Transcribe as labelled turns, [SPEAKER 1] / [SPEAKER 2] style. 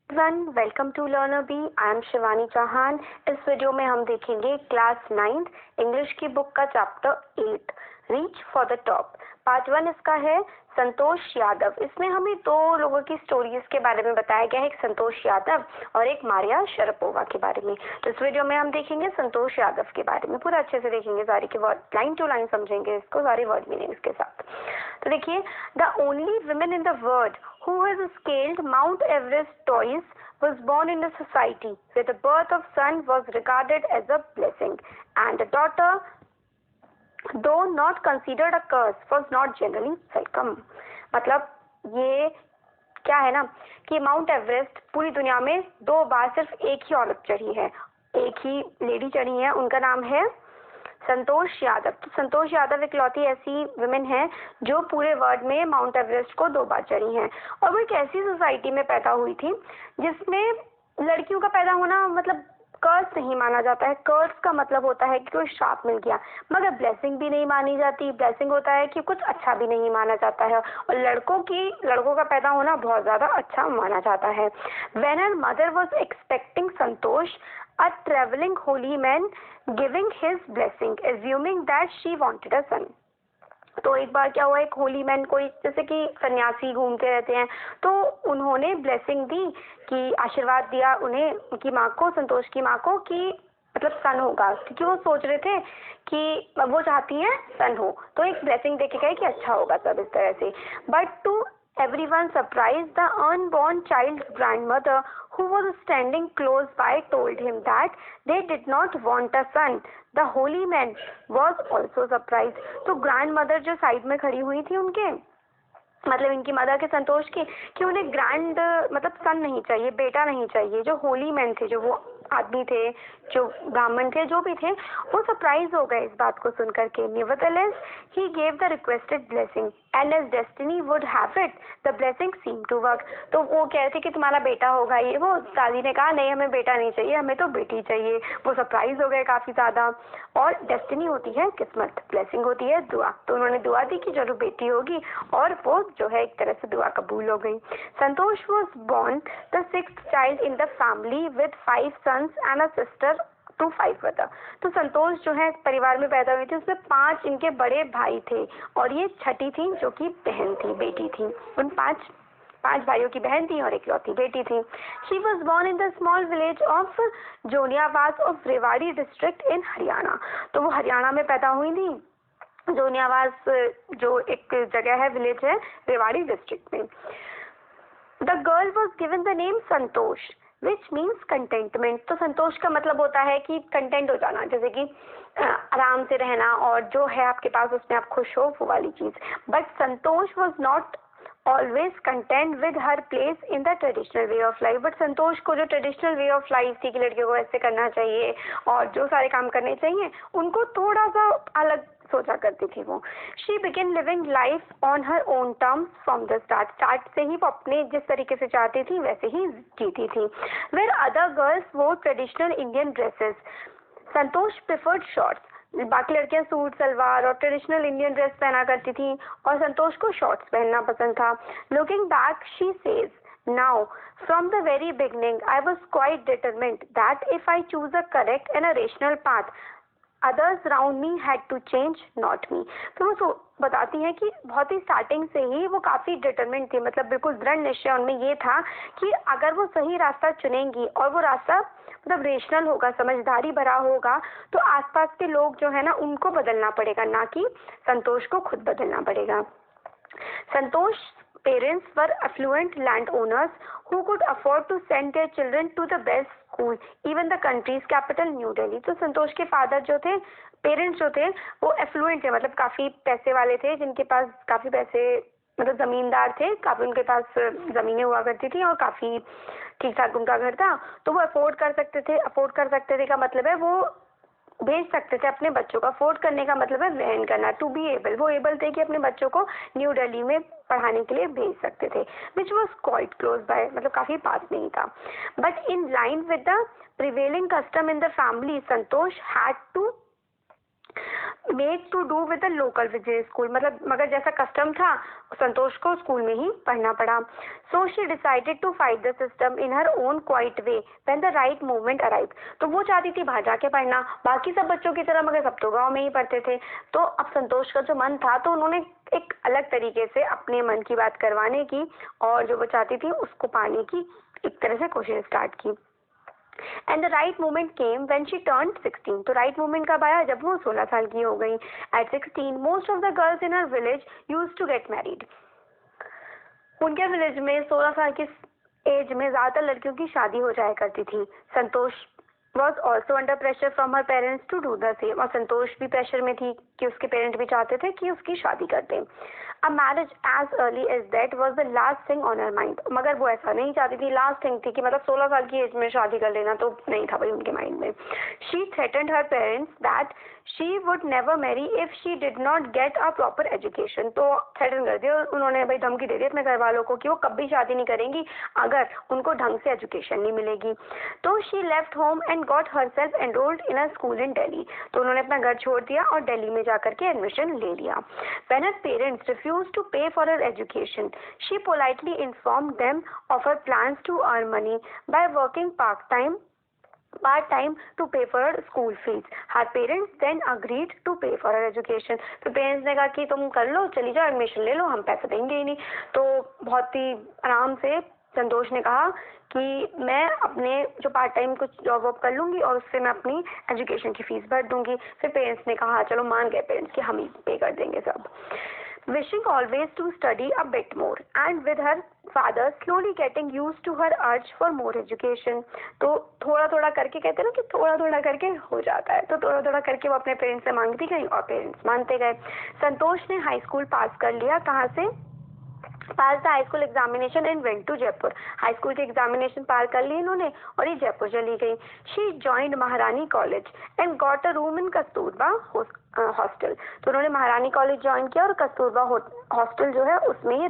[SPEAKER 1] Everyone, welcome to learner B. I am Shivani Chauhan. इस video में हम देखेंगे क्लास 9 इंग्लिश की बुक का chapter 8 reach for the top. Part 1 इसका है संतोष यादव। इसमें हमें दो लोगों की स्टोरीज के बारे में बताया गया है, एक संतोष यादव और एक मारिया शरापोवा के बारे में। तो इस वीडियो में हम देखेंगे संतोष यादव के बारे में, पूरा अच्छे से देखेंगे, सारी के वर्ड लाइन टू लाइन समझेंगे इसको, सारे वर्ड मीनिंग्स के साथ। तो देखिए, the only women in the world who has scaled Mount Everest twice was born in a society where the birth of son was regarded as a blessing and a daughter, though not considered a curse, was not generally welcome। मतलब ये क्या है ना कि mount Everest पूरी दुनिया में 2 बार सिर्फ एक ही औरत चढ़ी है, एक ही लेडी चढ़ी है, उनका नाम है संतोष यादव। तो संतोष यादव इकलौती ऐसी वुमेन है जो पूरे वर्ल्ड में माउंट एवरेस्ट को 2 बार चढ़ी हैं। और वो एक ऐसी सोसाइटी में पैदा हुई थी जिसमें लड़कियों का पैदा होना मतलब कर्स नहीं माना जाता है। कर्स का मतलब होता है कि कोई श्राप मिल गया, मगर ब्लेसिंग भी नहीं मानी जाती। ब्लेसिंग होता है कि कुछ अच्छा भी नहीं माना जाता है, और लड़कों का पैदा होना बहुत ज्यादा अच्छा माना जाता है। When her mother was expecting Santosh, a traveling holy man giving his blessing, assuming that she wanted a son। तो एक बार क्या हुआ, एक होली मैन, कोई जैसे कि सन्यासी घूमते रहते हैं, तो उन्होंने ब्लेसिंग दी कि आशीर्वाद दिया उन्हें, उनकी माँ को, संतोष की माँ को, कि मतलब सन होगा, क्योंकि वो सोच रहे थे कि वो चाहती हैं सन हो, तो एक ब्लेसिंग देके गए कि अच्छा होगा सब इस तरह से। But to everyone surprised, the unborn child's grandmother, who was standing close by, told him that they did not want a son। The holy man was also surprised। तो grandmother जो साइड में खड़ी हुई थी उनके, मतलब इनकी मदर के संतोष की, कि उन्हें ग्रैंड मतलब सन नहीं चाहिए, बेटा नहीं चाहिए। जो होली मैन थे, जो वो आदमी थे, जो ब्राह्मण थे, जो भी थे, वो सरप्राइज हो गए इस बात को सुनकर के। Nevertheless, he gave the requested blessing and as destiny would have it, the blessing seemed to work। तो वो कह रहे थे कि तुम्हारा बेटा होगा, ये वो दादी ने कहा नहीं, हमें बेटा नहीं चाहिए, हमें तो बेटी चाहिए। वो सरप्राइज हो गए काफी ज्यादा। और डेस्टिनी होती है किस्मत, ब्लेसिंग होती है दुआ। तो उन्होंने दुआ दी कि चलो बेटी होगी, और वो जो है एक तरह से दुआ कबूल हो गई। संतोष was born the 6th child in the family with 5 sons and a sister to 5 brother। तो संतोष जो है परिवार में पैदा हुई थी, उसमें 5 इनके बड़े भाई थे, और ये छठी थी जो कि बहन थी, बेटी थी। उन 5 भाइयों की बहन थी और इकलौती बेटी थी। She was born in the small village of जोनियावास of Rewari district in Haryana. तो वो हरियाणा में पैदा हुई थी। जोनियावास जो एक जगह है, विलेज है रेवाड़ी डिस्ट्रिक्ट में। The girl was given the name Santosh which means contentment. तो संतोष का मतलब होता है कि कंटेंट हो जाना, जैसे कि आराम से रहना, और जो है आपके पास उसमें आप खुश हो, वो वाली चीज। But Santosh was not always content with her place in the traditional way of life. But Santosh को जो ट्रेडिशनल वे ऑफ लाइफ थी कि लड़कियों को ऐसे करना चाहिए और जो सारे काम करने चाहिए, उनको थोड़ा सा अलग सोचा करती थी वो। She begin living life on her own terms from the start से ही वो अपने जिस तरीके से चाहती थी वैसे ही जीती थी। वेयर अदर गर्ल्स वो ट्रेडिशनल इंडियन ड्रेसेस, संतोष प्रिफर्ड शॉर्ट्स। बाकी लड़कियां सूट सलवार और ट्रेडिशनल इंडियन ड्रेस पहना करती थी, और संतोष को शॉर्ट्स पहनना पसंद था। Looking back she says, now from the very beginning I was quite determined that if I choose a correct and a rational path, others around me had to change, not me। तो वो बताती हैं कि बहुत ही starting से ही वो काफी determined थी, मतलब बिल्कुल दृढ़ निश्चय उनमें ये था कि अगर वो सही रास्ता चुनेंगी और वो रास्ता मतलब रेशनल होगा, समझदारी भरा होगा, तो आसपास के लोग जो है ना उनको बदलना पड़ेगा, ना कि संतोष को खुद बदलना पड़ेगा। संतोष parents were affluent landowners who could afford to send their children to the best school, even the country's capital New Delhi। तो संतोष के फादर जो थे, पेरेंट्स जो थे, वो एफ्लुएंट थे, मतलब काफी पैसे वाले थे, जिनके पास काफी पैसे, मतलब जमींदार थे, काफी उनके पास जमीनें हुआ करती थी और काफी ठीक ठाक उनका घर था। तो वो अफोर्ड कर सकते थे का मतलब है वो भेज सकते थे अपने बच्चों को। अफोर्ड करने का मतलब है वहन करना, टू बी एबल। वो एबल थे कि अपने बच्चों को न्यू दिल्ली में पढ़ाने के लिए भेज सकते थे, which was quite close by, मतलब काफी पास में ही था। But in line with the prevailing custom in the family, Santosh had to made to do with the local village school, मतलब मगर जैसा कस्टम था संतोष को स्कूल में ही पढ़ना पड़ा. So she decided to fight the system in her own quite way when the right moment arrive. तो वो चाहती थी बाहर जाके पढ़ना, बाकी सब बच्चों की तरह, मगर सब तो गाँव में ही पढ़ते थे. तो अब संतोष का जो मन था तो उन्होंने एक अलग तरीके से अपने मन की बात करवाने की और जो वो चाहती थी उसको पाने की एक तरह से कोशिश स्टार्ट की. And the right moment came when she turned 16. तो राइट मोमेंट कब आया? जब वो 16 साल की हो गई. At 16 most of the girls in her village used to get married. उनके विलेज में 16 साल की एज में ज्यादातर लड़कियों की शादी हो जाया करती थी. Santosh was also under pressure from her parents to do the same. और संतोष भी प्रेशर में थी कि उसके पेरेंट्स भी चाहते थे कि उसकी शादी कर दें. A marriage age early age that was the last thing on her mind. मगर वो ऐसा नहीं चाहती थी, लास्ट थिंग थी कि मतलब 16 साल की एज में शादी कर लेना तो नहीं था भाई उनके माइंड में. She threatened her parents that she would never marry if she did not get a proper education. तो थ्रेटन कर दिया उन्होंने, भाई धमकी दे दी अपने घर वालों को कि वो कभी शादी नहीं करेंगी अगर उनको ढंग से एजुकेशन नहीं मिलेगी. तो she left home and got herself enrolled in a school इन दिल्ली. तो उन्होंने अपना घर छोड़ दिया और दिल्ली में जाकर के एडमिशन ले लिया. When her parents refused to pay for her education she politely informed them of her plans to earn money by working part time to pay for her school fees. Her parents then agreed to pay for her education. तो parents ने कहा कि तुम कर लो, चली जाओ, admission ले लो, हम पैसे देंगे ही नहीं. तो बहुत ही आराम से संतोष ने कहा कि मैं अपने जो पार्ट टाइम कुछ जॉब वॉब कर लूंगी और उससे मैं अपनी एजुकेशन की फीस भर दूंगी. फिर पेरेंट्स ने कहा चलो मान गए पेरेंट्स कि हम ही पे कर देंगे सब. Wishing always to study a bit more and with her father slowly getting used to her urge for more education. तो थोड़ा थोड़ा करके, कहते हैं ना कि थोड़ा थोड़ा करके हो जाता है, तो थोड़ा थोड़ा करके वो अपने पेरेंट्स से मांगती गई और पेरेंट्स मानते गए. संतोष ने हाई स्कूल पास कर लिया. कहाँ से? Pass the high school examination and went to Jaipur. High school के एग्जामिनेशन पार कर लिए इन्होंने और ये जयपुर चली गई. She joined Maharani College and got a room in Kasturba hostel. तो उन्होंने महारानी कॉलेज ज्वाइन किया और कस्तूरबा हॉस्टल जो है उसमें